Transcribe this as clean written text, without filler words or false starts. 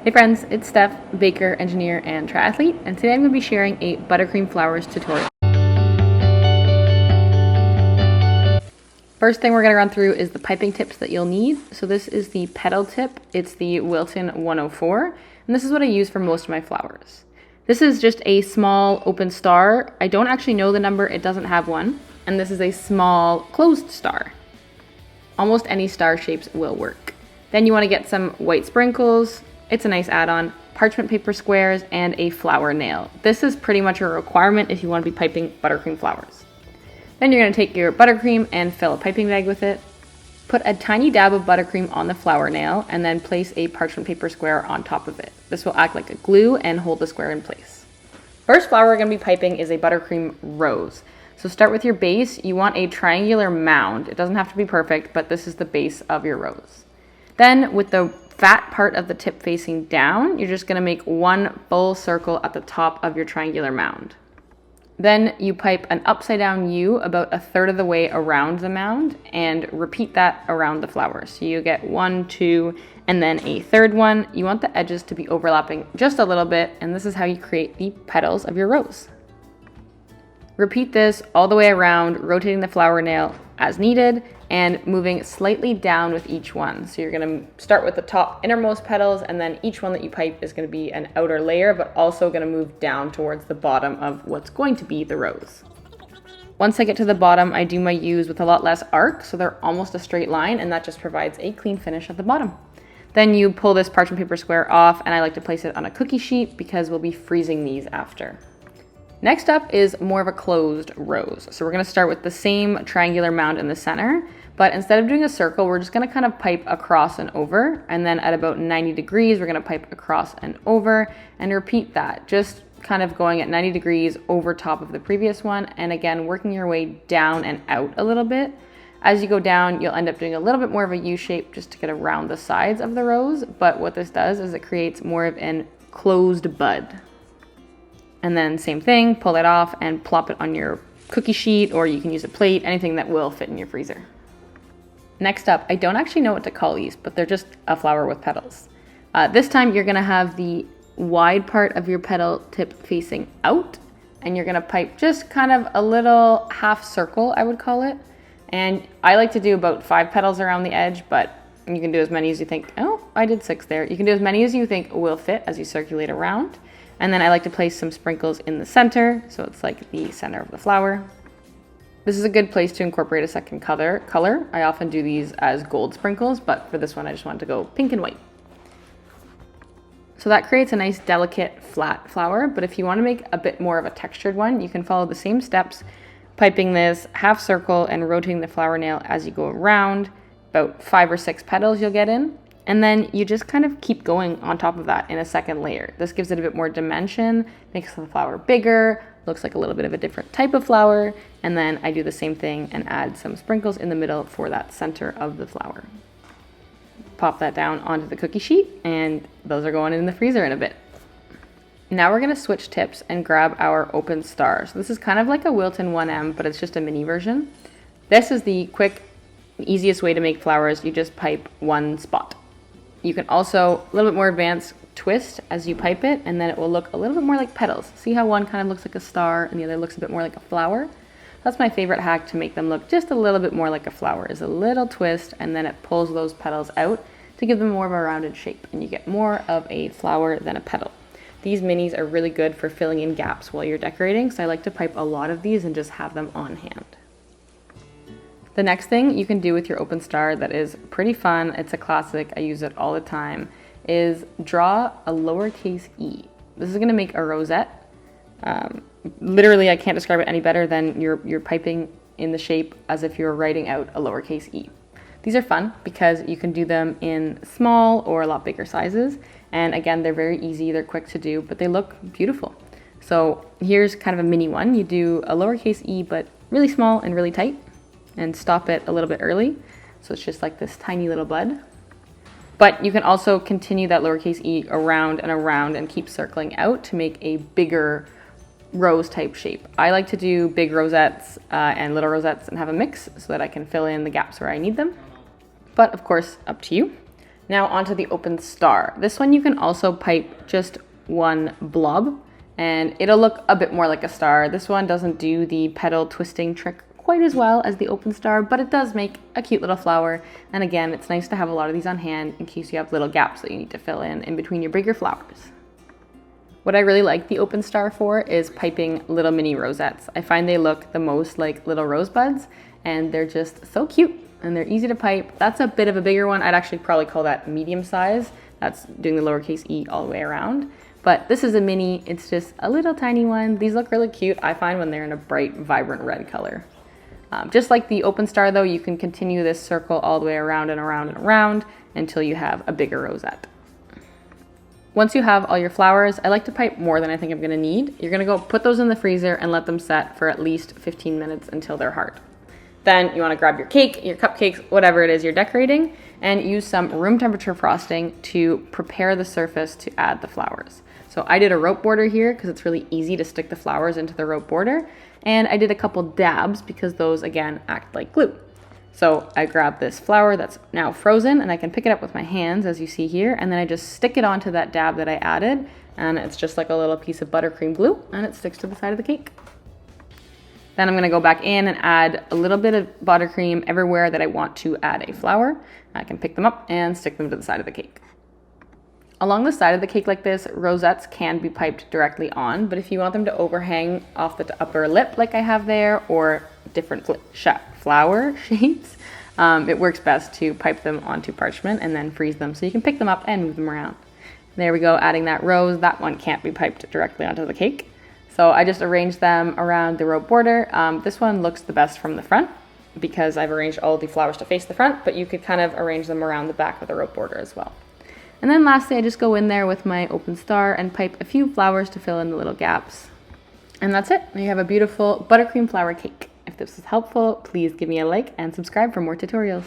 Hey friends, it's Steph, baker, engineer, and triathlete, and today I'm going to be sharing a Buttercream Flowers tutorial. First thing we're going to run through is the piping tips that you'll need. So this is the petal tip. It's the Wilton 104, and this is what I use for most of my flowers. This is just a small open star. I don't actually know the number, it doesn't have one. And this is a small closed star. Almost any star shapes will work. Then you want to get some white sprinkles. It's a nice add-on, parchment paper squares, and a flower nail. This is pretty much a requirement if you want to be piping buttercream flowers. Then you're going to take your buttercream and fill a piping bag with it. Put a tiny dab of buttercream on the flower nail and then place a parchment paper square on top of it. This will act like a glue and hold the square in place. First flower we're going to be piping is a buttercream rose. So start with your base. You want a triangular mound. It doesn't have to be perfect, but this is the base of your rose. Then with the fat part of the tip facing down, you're just going to make one full circle at the top of your triangular mound. Then you pipe an upside down U about a third of the way around the mound and repeat that around the flower. So you get 1, 2, and then a third one. You want the edges to be overlapping just a little bit, and this is how you create the petals of your rose. Repeat this all the way around, rotating the flower nail as needed and moving slightly down with each one. So you're going to start with the top innermost petals, and then each one that you pipe is going to be an outer layer, but also going to move down towards the bottom of what's going to be the rose. Once I get to the bottom, I do my U's with a lot less arc, so they're almost a straight line, and that just provides a clean finish at the bottom. Then you pull this parchment paper square off, and I like to place it on a cookie sheet because we'll be freezing these after. Next up is more of a closed rose. So we're going to start with the same triangular mound in the center, but instead of doing a circle, we're just going to kind of pipe across and over, and then at about 90 degrees, we're going to pipe across and over and repeat that, just kind of going at 90 degrees over top of the previous one, and again, working your way down and out a little bit. As you go down, you'll end up doing a little bit more of a U shape just to get around the sides of the rose, but what this does is it creates more of an closed bud. And then same thing, pull it off and plop it on your cookie sheet, or you can use a plate, anything that will fit in your freezer. Next up, I don't actually know what to call these, but they're just a flower with petals. This time you're gonna have the wide part of your petal tip facing out, and you're gonna pipe just kind of a little half circle, I would call it. And I like to do about 5 petals around the edge, but you can do as many as you think. Oh, I did 6 there. You can do as many as you think will fit as you circulate around. And then I like to place some sprinkles in the center, so it's like the center of the flower. This is a good place to incorporate a second color. I often do these as gold sprinkles, but for this one I just wanted to go pink and white. So that creates a nice delicate flat flower, but if you want to make a bit more of a textured one, you can follow the same steps, piping this half circle and rotating the flower nail as you go around. About 5 or 6 petals you'll get in. And then you just kind of keep going on top of that in a second layer. This gives it a bit more dimension, makes the flower bigger, looks like a little bit of a different type of flower. And then I do the same thing and add some sprinkles in the middle for that center of the flower. Pop that down onto the cookie sheet, and those are going in the freezer in a bit. Now we're gonna switch tips and grab our open star. So this is kind of like a Wilton 1M, but it's just a mini version. This is the quick, easiest way to make flowers. You just pipe one spot. You can also, a little bit more advanced, twist as you pipe it, and then it will look a little bit more like petals. See how one kind of looks like a star and the other looks a bit more like a flower? That's my favorite hack to make them look just a little bit more like a flower, is a little twist, and then it pulls those petals out to give them more of a rounded shape, and you get more of a flower than a petal. These minis are really good for filling in gaps while you're decorating, so I like to pipe a lot of these and just have them on hand. The next thing you can do with your open star that is pretty fun, it's a classic, I use it all the time, is draw a lowercase e. This is gonna make a rosette. Literally, I can't describe it any better than you're piping in the shape as if you're writing out a lowercase e. These are fun because you can do them in small or a lot bigger sizes. And again, they're very easy, they're quick to do, but they look beautiful. So here's kind of a mini one. You do a lowercase e, but really small and really tight, and stop it a little bit early. So it's just like this tiny little bud. But you can also continue that lowercase e around and around and keep circling out to make a bigger rose type shape. I like to do big rosettes and little rosettes and have a mix so that I can fill in the gaps where I need them. But of course, up to you. Now onto the open star. This one you can also pipe just one blob and it'll look a bit more like a star. This one doesn't do the petal twisting trick quite as well as the open star, but it does make a cute little flower. And again, it's nice to have a lot of these on hand in case you have little gaps that you need to fill in between your bigger flowers. What I really like the open star for is piping little mini rosettes. I find they look the most like little rosebuds and they're just so cute and they're easy to pipe. That's a bit of a bigger one. I'd actually probably call that medium size. That's doing the lowercase e all the way around. But this is a mini, it's just a little tiny one. These look really cute, I find, when they're in a bright, vibrant red color. Just like the open star though, you can continue this circle all the way around and around and around until you have a bigger rosette. Once you have all your flowers, I like to pipe more than I think I'm gonna need. You're gonna go put those in the freezer and let them set for at least 15 minutes until they're hard. Then you wanna grab your cake, your cupcakes, whatever it is you're decorating, and use some room temperature frosting to prepare the surface to add the flowers. So I did a rope border here because it's really easy to stick the flowers into the rope border. And I did a couple dabs because those, again, act like glue. So I grab this flower that's now frozen and I can pick it up with my hands, as you see here, and then I just stick it onto that dab that I added, and it's just like a little piece of buttercream glue and it sticks to the side of the cake. Then I'm gonna go back in and add a little bit of buttercream everywhere that I want to add a flower. I can pick them up and stick them to the side of the cake. Along the side of the cake like this, rosettes can be piped directly on, but if you want them to overhang off the upper lip like I have there, or different flower shapes, it works best to pipe them onto parchment and then freeze them so you can pick them up and move them around. There we go, adding that rose. That one can't be piped directly onto the cake. So I just arranged them around the rope border. This one looks the best from the front because I've arranged all the flowers to face the front, but you could kind of arrange them around the back of the rope border as well. And then lastly, I just go in there with my open star and pipe a few flowers to fill in the little gaps. And that's it. Now you have a beautiful buttercream flower cake. If this was helpful, please give me a like and subscribe for more tutorials.